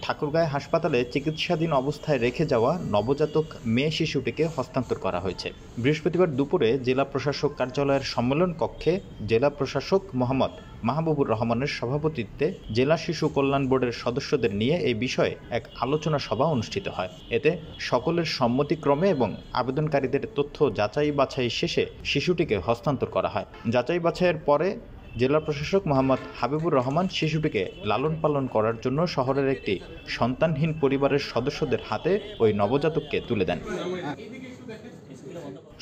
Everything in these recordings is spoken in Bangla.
ঠাকুরগাঁও হাসপাতালে চিকিৎসাধীন অবস্থায় রেখে যাওয়া নবজাতক মেয়ে শিশুটিকে হস্তান্তর করা হয়েছে। বৃহস্পতিবার দুপুরে জেলা প্রশাসক কার্যালয়ের সম্মেলন কক্ষে জেলা প্রশাসক মোহাম্মদ মাহবুবুর রহমানের সভাপতিত্বে জেলা শিশু কল্যাণ বোর্ডের সদস্যদের নিয়ে এই বিষয়ে এক আলোচনা সভা অনুষ্ঠিত হয়। এতে সকলের সম্মতিক্রমে এবং আবেদনকারীদের তথ্য যাচাই বাছাই শেষে শিশুটিকে হস্তান্তর করা হয়। যাচাই বাছাইয়ের পরে জেলা প্রশাসক মোহাম্মদ হাবিবুর রহমান শিশুটিকে লালন পালন করার জন্য শহরের একটি সন্তানহীন পরিবারের সদস্যদের হাতে ওই নবজাতককে তুলে দেন।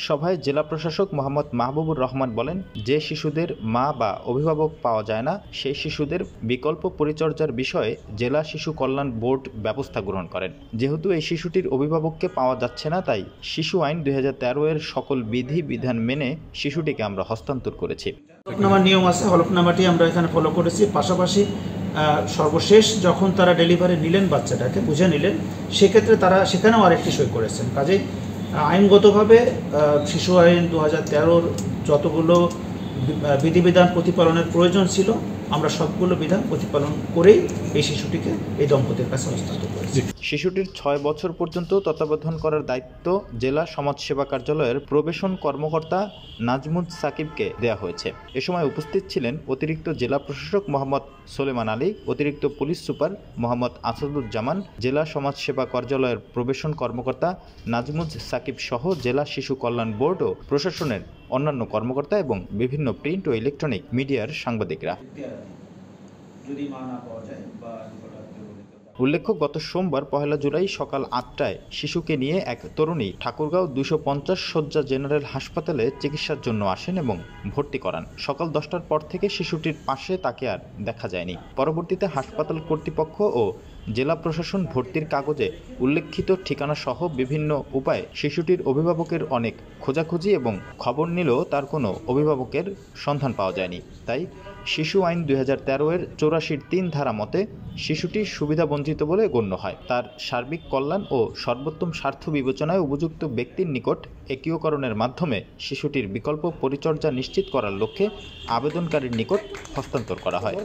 সভায় জেলা প্রশাসক মোহাম্মদ মাহবুবুর রহমান বলেন, যে শিশুদের মা বা অভিভাবক পাওয়া যায় না সেই শিশুদের বিকল্প পরিচর্যার বিষয়ে জেলা শিশু কল্যাণ বোর্ড ব্যবস্থা গ্রহণ করেন। যেহেতু এই শিশুটির অভিভাবককে পাওয়া যাচ্ছে না, তাই শিশু আইন 2013 এর সকল বিধি বিধান মেনে শিশুটিকে আমরা হস্তান্তর করেছি। হলফনামার নিয়ম আছে, হলফনামাটি আমরা এখানে ফলো করেছি। পাশাপাশি সর্বশেষ যখন তারা ডেলিভারি নিলেন, বাচ্চাটাকে বুঝে নিলেন, সেক্ষেত্রে তারা সেখানেও আরেকটি সই করেছেন। কাজেই আইনগতভাবে শিশু আইন 2013-র যতগুলো বিধিবিধান প্রতিপালনের প্রয়োজন ছিল, আমরা সবগুলো বিধান প্রতিপালন করেই এই শিশুটিকে এই দম্পতির কাছে হস্তান্তর করেছি। শিশুটির 6 বছর পর্যন্ত তত্ত্বাবধান করার দায়িত্ব জেলা সমাজসেবা কার্যালয়ের প্রবেশন কর্মকর্তা নাজমুল সাকিবকে দেওয়া হয়েছে। এ সময় উপস্থিত ছিলেন অতিরিক্ত জেলা প্রশাসক মোহাম্মদ সোলেমান আলী, অতিরিক্ত পুলিশ সুপার মোহাম্মদ আসাদুজ্জামান, জেলা সমাজসেবা কার্যালয়ের প্রবেশন কর্মকর্তা নাজমুল সাকিব সহ জেলা শিশু কল্যাণ বোর্ড ও প্রশাসনের অন্যান্য কর্মকর্তা এবং বিভিন্ন প্রিন্ট ও ইলেকট্রনিক মিডিয়ার সাংবাদিকরা। উল্লেখ্য, গত সোমবার 1 জুলাই সকাল 8টায় শিশুকে নিয়ে এক তরুণী ঠাকুরগাঁও 250 শয্যা জেনারেল হাসপাতালে চিকিৎসার জন্য আসেন এবং ভর্তি করান। সকাল 10টার পর থেকে শিশুটির পাশে তাকে আর দেখা যায়নি। পরবর্তীতে হাসপাতাল কর্তৃপক্ষ ও জেলা প্রশাসন ভর্তির কাগজে উল্লেখিত ঠিকানা সহ বিভিন্ন উপায়ে শিশুটির অভিভাবকের অনেক খোঁজাখুঁজি এবং খবর নিলেও তার কোনো অভিভাবকের সন্ধান পাওয়া যায়নি। তাই শিশু আইন 2013 এর 84(3) ধারা মতে শিশুটি সুবিধাবঞ্চিত বলে গণ্য হয়। তার সার্বিক কল্যাণ ও সর্বোত্তম স্বার্থ বিবেচনায় উপযুক্ত ব্যক্তির নিকট একীয়করণের মাধ্যমে শিশুটির বিকল্প পরিচর্যা নিশ্চিত করার লক্ষ্যে আবেদনকারীর নিকট হস্তান্তর করা হয়।